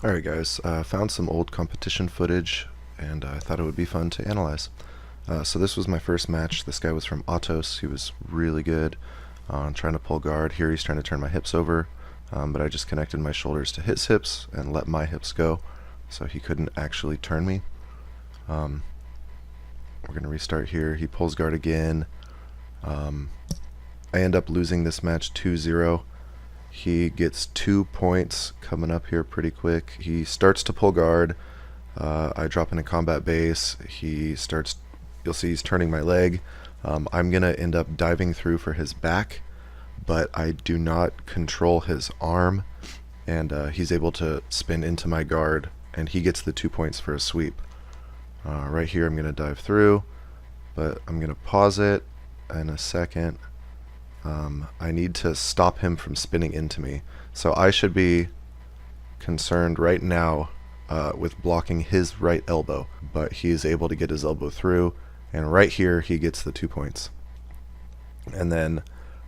Alright guys, found some old competition footage and I thought it would be fun to analyze. So this was my first match. This guy was from Atos. He was really good on trying to pull guard. Here he's trying to turn my hips over, but I just connected my shoulders to his hips and let my hips go so he couldn't actually turn me. We're going to restart here. He pulls guard again. I end up losing this match 2-0. He gets 2 points coming up here pretty quick. He starts to pull guard. I drop into combat base. He starts, you'll see he's turning my leg. I'm going to end up diving through for his back, but I do not control his arm, and he's able to spin into my guard, and he gets the 2 points for a sweep. Right here I'm going to dive through, but I'm going to pause it in a second. I need to stop him from spinning into me. So I should be concerned right now with blocking his right elbow, but he is able to get his elbow through, and right here he gets the 2 points. And then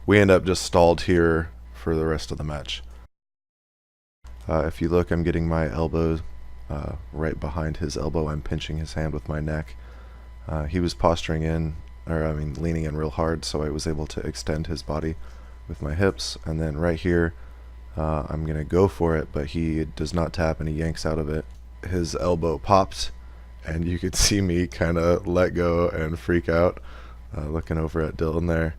we end up just stalled here for the rest of the match. If you look, I'm getting my elbow right behind his elbow. I'm pinching his hand with my neck. He was posturing in, leaning in real hard, so I was able to extend his body with my hips. And then right here, I'm going to go for it, but he does not tap and he yanks out of it. His elbow popped, and you could see me kind of let go and freak out, looking over at Dylan there.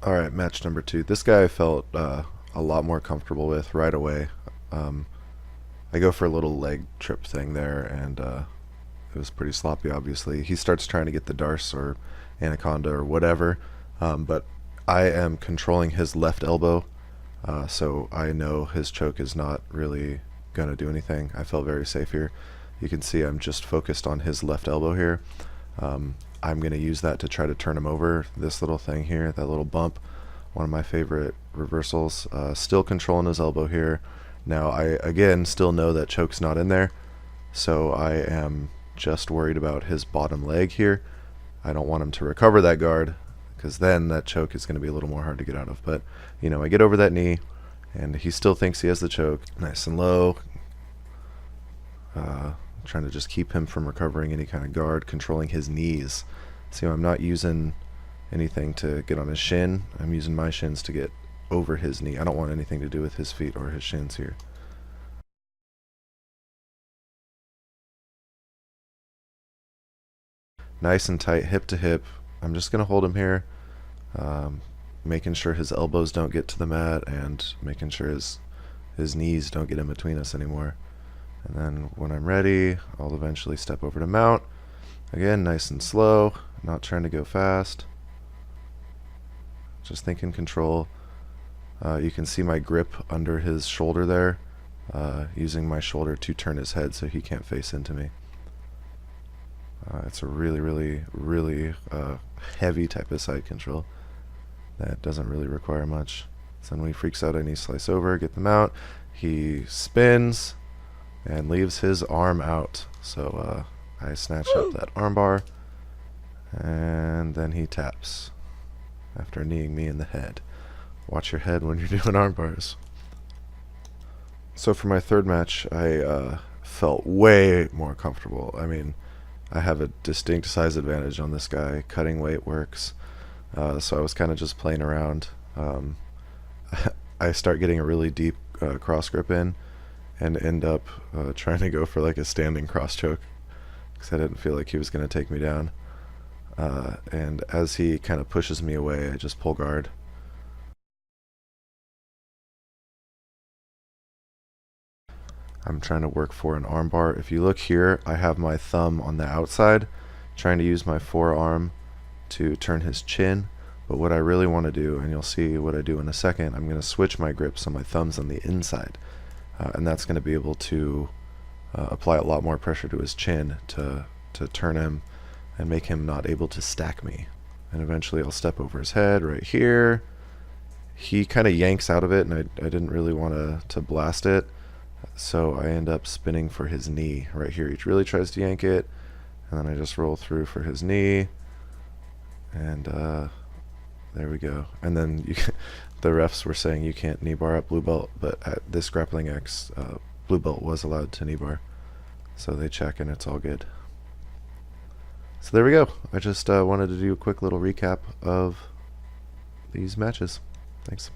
Alright, match number 2. This guy I felt a lot more comfortable with right away. I go for a little leg trip thing there, and it was pretty sloppy, obviously. He starts trying to get the Darce or Anaconda or whatever, but I am controlling his left elbow, so I know his choke is not really going to do anything. I felt very safe here. You can see I'm just focused on his left elbow here. I'm going to use that to try to turn him over. This little thing here, that little bump, one of my favorite reversals. Still controlling his elbow here. Now I, again, still know that choke's not in there, so I am just worried about his bottom leg here. I don't want him to recover that guard, because then that choke is going to be a little more hard to get out of. But, you know, I get over that knee, and he still thinks he has the choke. Nice and low. Trying to just keep him from recovering any kind of guard, controlling his knees. See, I'm not using anything to get on his shin. I'm using my shins to get over his knee. I don't want anything to do with his feet or his shins here. Nice and tight, hip to hip. I'm just going to hold him here, making sure his elbows don't get to the mat and making sure his knees don't get in between us anymore. And then when I'm ready, I'll eventually step over to mount. Again, nice and slow, not trying to go fast. Just thinking control. You can see my grip under his shoulder there, using my shoulder to turn his head so he can't face into me. It's a really heavy type of side control that doesn't really require much. So then when he freaks out, I need to slice over, get them out. He spins and leaves his arm out. So I snatch up that armbar, and then he taps after kneeing me in the head. Watch your head when you're doing arm bars. So for my third match, I felt way more comfortable. I mean, I have a distinct size advantage on this guy. Cutting weight works. So I was kind of just playing around. I start getting a really deep cross grip in and end up trying to go for like a standing cross choke because I didn't feel like he was going to take me down. And as he kind of pushes me away, I just pull guard. I'm trying to work for an armbar. If you look here, I have my thumb on the outside, trying to use my forearm to turn his chin. But what I really want to do, and you'll see what I do in a second, I'm going to switch my grip so my thumb's on the inside. And that's going to be able to apply a lot more pressure to his chin to turn him and make him not able to stack me. And eventually I'll step over his head right here. He kind of yanks out of it, and I didn't really want to blast it. So I end up spinning for his knee right here. He really tries to yank it, and then I just roll through for his knee, and there we go. And then the refs were saying you can't knee bar up blue belt, but at this Grappling X, blue belt was allowed to knee bar. So they check and it's all good. So there we go. I just wanted to do a quick little recap of these matches. Thanks.